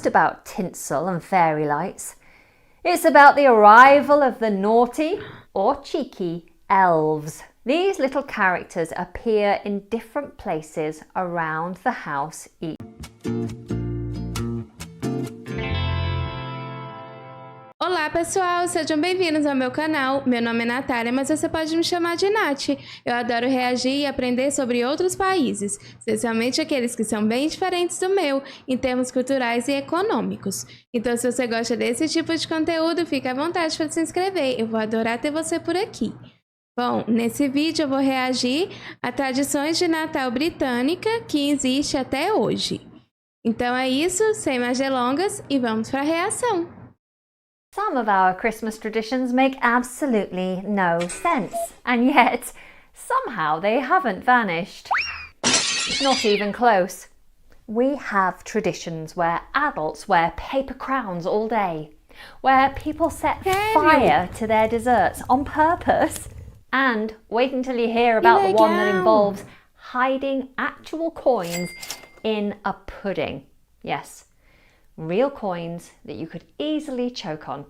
About tinsel and fairy lights. It's about the arrival of the naughty or cheeky elves. These little characters appear in different places around the house each. Olá pessoal, sejam bem-vindos ao meu canal. Meu nome é Natália, mas você pode me chamar de Nath. Eu adoro reagir e aprender sobre outros países, especialmente aqueles que são bem diferentes do meu, em termos culturais e econômicos. Então, se você gosta desse tipo de conteúdo, fique à vontade para se inscrever. Eu vou adorar ter você por aqui. Bom, nesse vídeo eu vou reagir a tradições de Natal britânica que existe até hoje. Então é isso, sem mais delongas, e vamos para a reação. Some of our Christmas traditions make absolutely no sense, and yet somehow they haven't vanished. Not even close. We have traditions where adults wear paper crowns all day, where people set fire to their desserts on purpose, and wait until you hear about the one that involves hiding actual coins in a pudding. Yes. Real coins that you could easily choke on.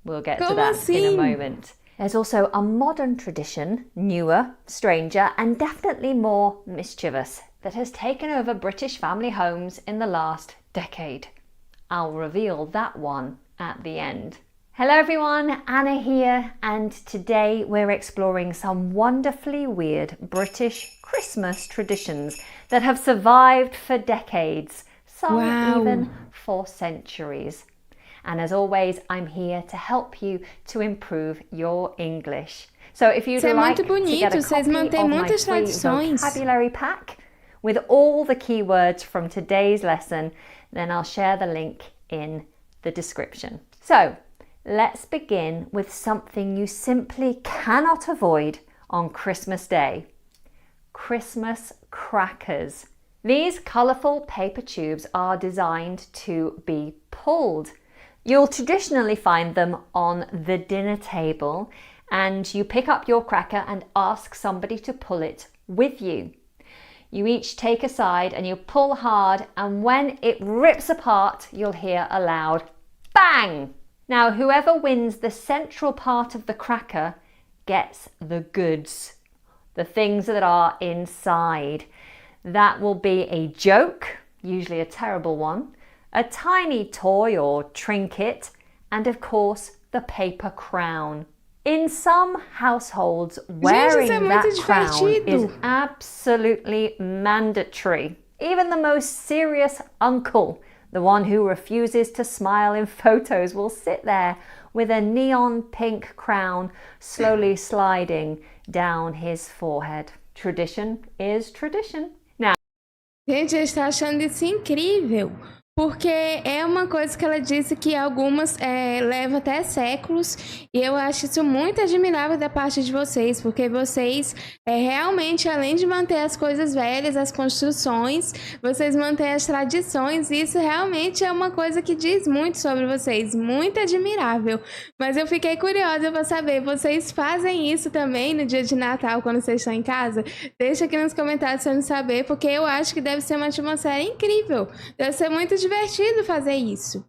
We'll get to that in a moment. There's also a modern tradition, newer, stranger, and definitely more mischievous, that has taken over British family homes in the last decade. I'll reveal that one at the end. Hello everyone, Anna here, and today we're exploring some wonderfully weird British Christmas traditions that have survived for decades. Some even for centuries. And as always, I'm here to help you to improve your English. So if you'd like to get a copy of my free vocabulary pack with all the keywords from today's lesson, then I'll share the link in the description. So let's begin with something you simply cannot avoid on Christmas Day. Christmas crackers. These colourful paper tubes are designed to be pulled. You'll traditionally find them on the dinner table, and you pick up your cracker and ask somebody to pull it with you. You each take a side and you pull hard, and when it rips apart, you'll hear a loud bang. Now, whoever wins the central part of the cracker gets the goods, the things that are inside. That will be a joke, usually a terrible one, a tiny toy or trinket, and of course the paper crown. In some households, wearing that crown is absolutely mandatory. Even the most serious uncle, the one who refuses to smile in photos, will sit there with a neon pink crown slowly sliding down his forehead. Tradition is tradition. Gente, eu estou achando isso incrível, porque é uma coisa que ela disse que algumas levam até séculos, e eu acho isso muito admirável da parte de vocês, porque vocês realmente, além de manter as coisas velhas, as construções, vocês mantêm as tradições, e isso realmente é uma coisa que diz muito sobre vocês, muito admirável. Mas eu fiquei curiosa para saber, vocês fazem isso também no dia de Natal, quando vocês estão em casa? Deixa aqui nos comentários para eu saber, porque eu acho que deve ser uma atmosfera incrível, deve ser muito divertido fazer isso.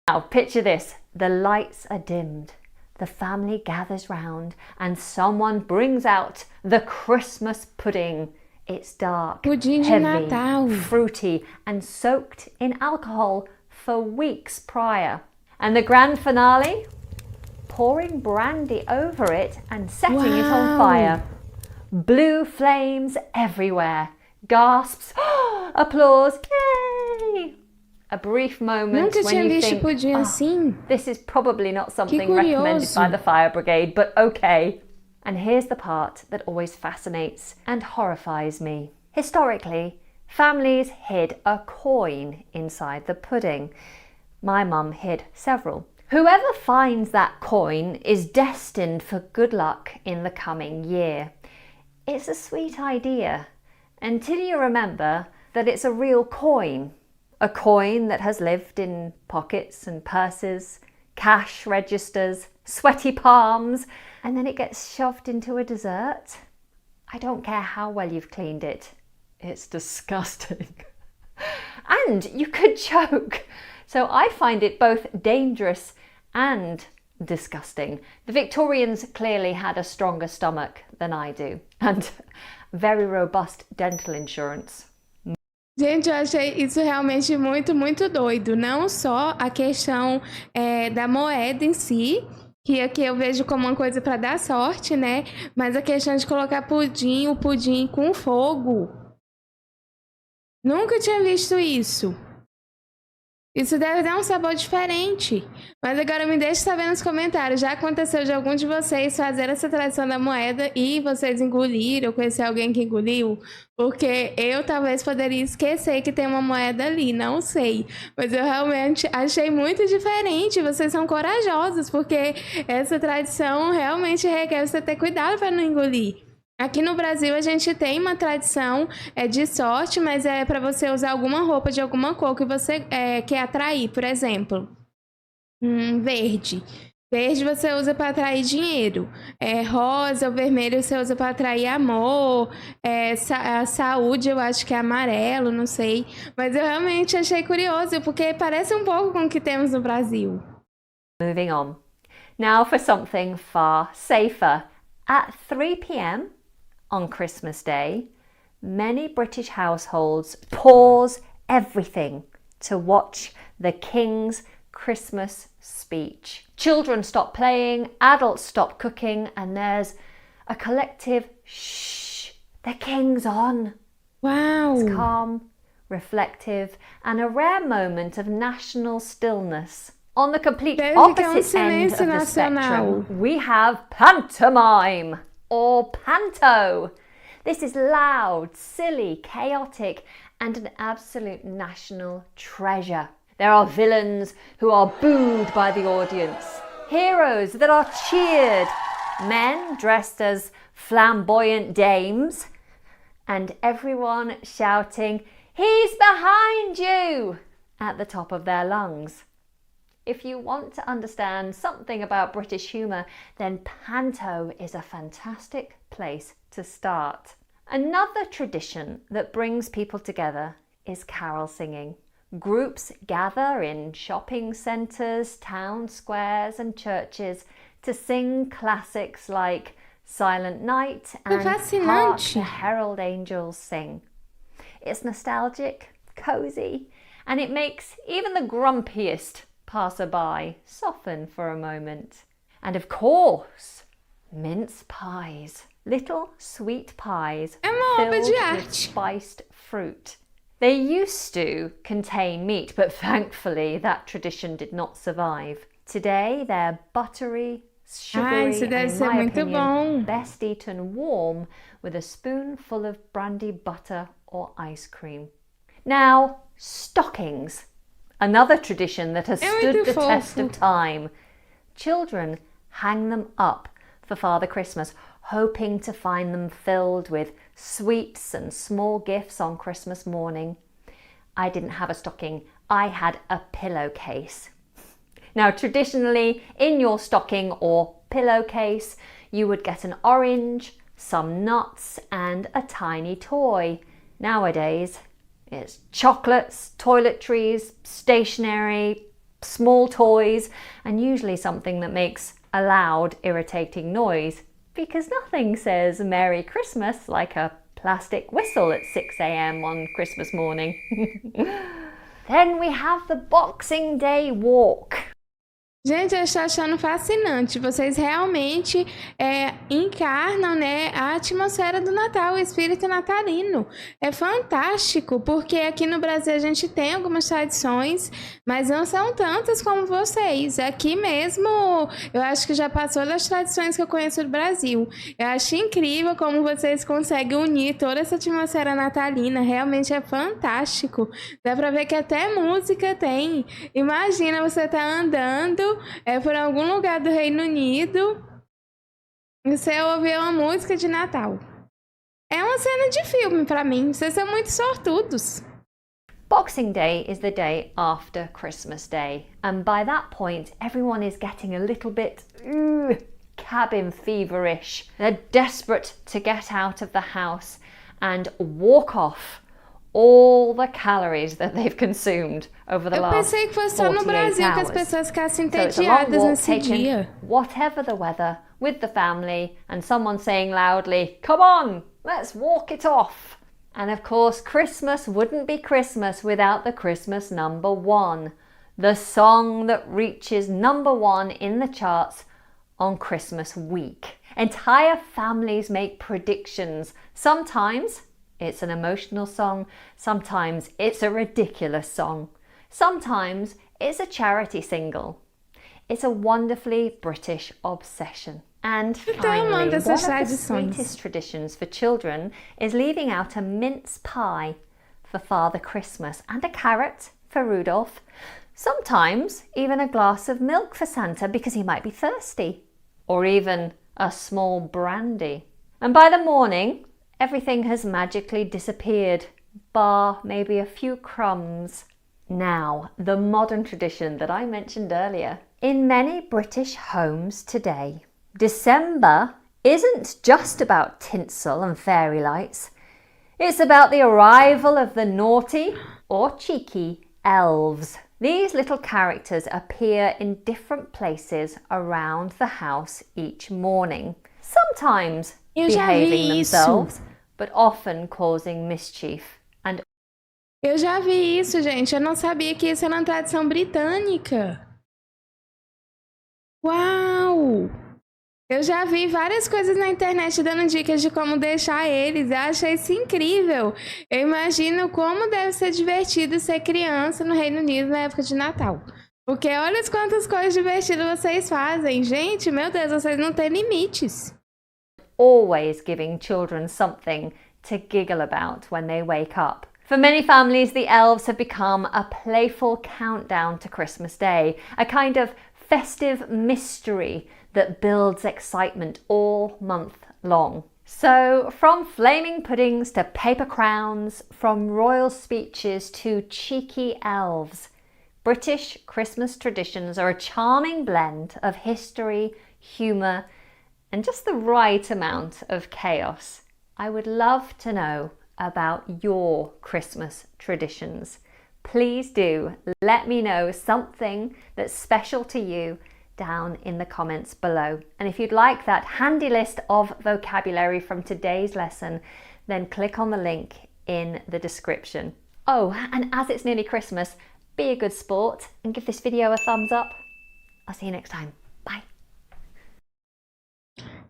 Now picture this, the lights are dimmed, the family gathers round and someone brings out the Christmas pudding. It's dark, Pudim de heavy, Natal. fruity and soaked in alcohol for weeks prior. And the grand finale? Pouring brandy over it and setting it on fire. Blue flames everywhere. Gasps, applause, yay! A brief moment when you think, this is probably not something recommended by the fire brigade, but okay. And here's the part that always fascinates and horrifies me. Historically, families hid a coin inside the pudding. My mum hid several. Whoever finds that coin is destined for good luck in the coming year. It's a sweet idea, until you remember that it's a real coin. A coin that has lived in pockets and purses, cash registers, sweaty palms, and then it gets shoved into a dessert. I don't care how well you've cleaned it. It's disgusting. And you could choke. So I find it both dangerous and disgusting. The Victorians clearly had a stronger stomach than I do, and very robust dental insurance. Gente, eu achei isso realmente muito, muito doido. Não só a questão da moeda em si, que aqui eu vejo como uma coisa para dar sorte, né? Mas a questão de colocar o pudim com fogo. Nunca tinha visto isso. Isso deve dar um sabor diferente. Mas agora me deixe saber nos comentários. Já aconteceu de algum de vocês fazer essa tradição da moeda e vocês engoliram, ou conhecer alguém que engoliu? Porque eu talvez poderia esquecer que tem uma moeda ali, não sei. Mas eu realmente achei muito diferente. Vocês são corajosos, porque essa tradição realmente requer você ter cuidado para não engolir. Aqui no Brasil a gente tem uma tradição de sorte, mas é para você usar alguma roupa de alguma cor que você quer atrair, por exemplo, verde. Verde você usa para atrair dinheiro. Rosa ou vermelho você usa para atrair amor. Saúde eu acho que é amarelo, não sei. Mas eu realmente achei curioso, porque parece um pouco com o que temos no Brasil. Moving on. Now for something far safer. At 3 p.m. on Christmas Day, many British households pause everything to watch the King's Christmas speech. Children stop playing, adults stop cooking, and there's a collective shh, the King's on. Wow! It's calm, reflective, and a rare moment of national stillness. On the complete opposite end of the spectrum, we have pantomime, or panto. This is loud, silly, chaotic, and an absolute national treasure. There are villains who are booed by the audience, heroes that are cheered, men dressed as flamboyant dames, and everyone shouting, "He's behind you!" at the top of their lungs. If you want to understand something about British humour, then panto is a fantastic place to start. Another tradition that brings people together is carol singing. Groups gather in shopping centres, town squares and churches to sing classics like Silent Night and Hark the Herald Angels Sing. It's nostalgic, cosy, and it makes even the grumpiest passerby soften for a moment. And of course, mince pies. Little sweet pies filled with spiced fruit. They used to contain meat, but thankfully that tradition did not survive. Today they're buttery, sugary, and in my opinion, best eaten warm with a spoonful of brandy butter or ice cream. Now, stockings. Another tradition that has stood the test of time. Children hang them up for Father Christmas, hoping to find them filled with sweets and small gifts on Christmas morning. I didn't have a stocking, I had a pillowcase. Now, traditionally, in your stocking or pillowcase, you would get an orange, some nuts, and a tiny toy. Nowadays, it's chocolates, toiletries, stationery, small toys, and usually something that makes a loud, irritating noise, because nothing says Merry Christmas like a plastic whistle at 6 a.m. on Christmas morning. Then we have the Boxing Day walk. Gente, eu estou achando fascinante. Vocês realmente encarnam, né, a atmosfera do Natal, o espírito natalino. É fantástico, porque aqui no Brasil a gente tem algumas tradições, mas não são tantas como vocês. Aqui mesmo, eu acho que já passou das tradições que eu conheço do Brasil. Eu acho incrível como vocês conseguem unir toda essa atmosfera natalina. Realmente é fantástico. Dá pra ver que até música tem. Imagina você tá andando por algum lugar do Reino Unido, você ouviu uma música de Natal. É uma cena de filme para mim. Vocês são muito sortudos. Boxing Day is the day after Christmas Day, and by that point everyone is getting a little bit cabin feverish. They're desperate to get out of the house and walk off all the calories that they've consumed over the Eu last pensei que fosse só no 48 Brasil que as hours. pessoas ficassem So it's a long entediadas walk nesse taken, dia. whatever the weather, with the family, and someone saying loudly, "Come on, let's walk it off." And of course, Christmas wouldn't be Christmas without the Christmas number one, the song that reaches number one in the charts on Christmas week. Entire families make predictions. Sometimes it's an emotional song, sometimes it's a ridiculous song, sometimes it's a charity single. It's a wonderfully British obsession. And finally, one of the sweetest traditions for children is leaving out a mince pie for Father Christmas and a carrot for Rudolph. Sometimes even a glass of milk for Santa because he might be thirsty, or even a small brandy. And by the morning, everything has magically disappeared, bar maybe a few crumbs. Now, the modern tradition that I mentioned earlier. In many British homes today, December isn't just about tinsel and fairy lights. It's about the arrival of the naughty or cheeky elves. These little characters appear in different places around the house each morning, sometimes behaving themselves, but often causing mischief. And eu já vi isso, gente. Eu não sabia que isso era uma tradição britânica. Uau! Eu já vi várias coisas na internet dando dicas de como deixar eles. Eu achei isso incrível. Eu imagino como deve ser divertido ser criança no Reino Unido na época de Natal. Porque olha quantas coisas divertidas vocês fazem. Gente, meu Deus, vocês não têm limites. Always giving children something to giggle about when they wake up. For many families, the elves have become a playful countdown to Christmas Day, a kind of festive mystery that builds excitement all month long. So, from flaming puddings to paper crowns, from royal speeches to cheeky elves, British Christmas traditions are a charming blend of history, humour, and just the right amount of chaos. I would love to know about your Christmas traditions. Please do let me know something that's special to you down in the comments below. And if you'd like that handy list of vocabulary from today's lesson, then click on the link in the description. Oh, and as it's nearly Christmas, be a good sport and give this video a thumbs up. I'll see you next time. Bye.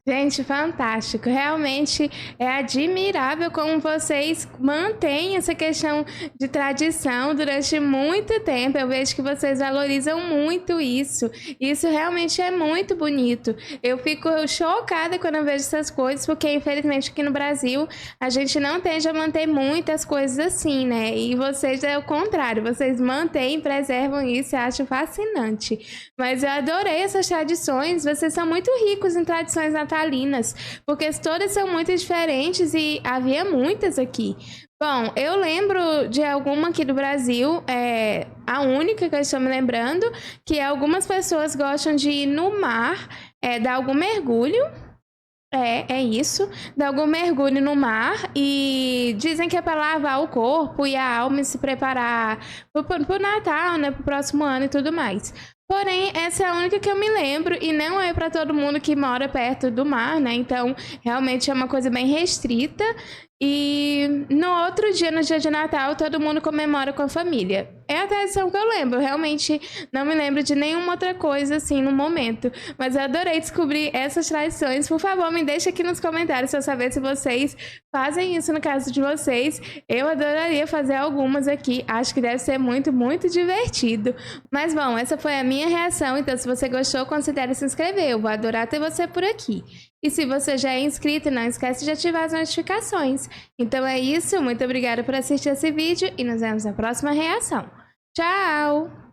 Gente, fantástico. Realmente é admirável como vocês mantêm essa questão de tradição durante muito tempo. Eu vejo que vocês valorizam muito isso. Isso realmente é muito bonito. Eu fico chocada quando eu vejo essas coisas, porque infelizmente aqui no Brasil a gente não tende a manter muitas coisas assim, né? E vocês é o contrário, vocês mantêm, preservam isso, eu acho fascinante. Mas eu adorei essas tradições, vocês são muito ricos em tradições natalinas, porque todas são muito diferentes e havia muitas aqui. Bom, eu lembro de alguma aqui do Brasil, a única que eu estou me lembrando, que algumas pessoas gostam de ir no mar, dar algum mergulho. É isso, dar algum mergulho no mar e dizem que é para lavar o corpo e a alma e se preparar pro Natal, né, pro próximo ano e tudo mais. Porém, essa é a única que eu me lembro e não é para todo mundo que mora perto do mar, né? Então, realmente é uma coisa bem restrita. E no outro dia, no dia de Natal, todo mundo comemora com a família. É a tradição que eu lembro. Realmente não me lembro de nenhuma outra coisa assim no momento. Mas eu adorei descobrir essas tradições. Por favor, me deixa aqui nos comentários para eu saber se vocês fazem isso no caso de vocês. Eu adoraria fazer algumas aqui. Acho que deve ser muito, muito divertido. Mas bom, essa foi a minha reação. Então, se você gostou, considere se inscrever. Eu vou adorar ter você por aqui. E se você já é inscrito, não esquece de ativar as notificações. Então é isso, muito obrigada por assistir esse vídeo e nos vemos na próxima reação. Tchau!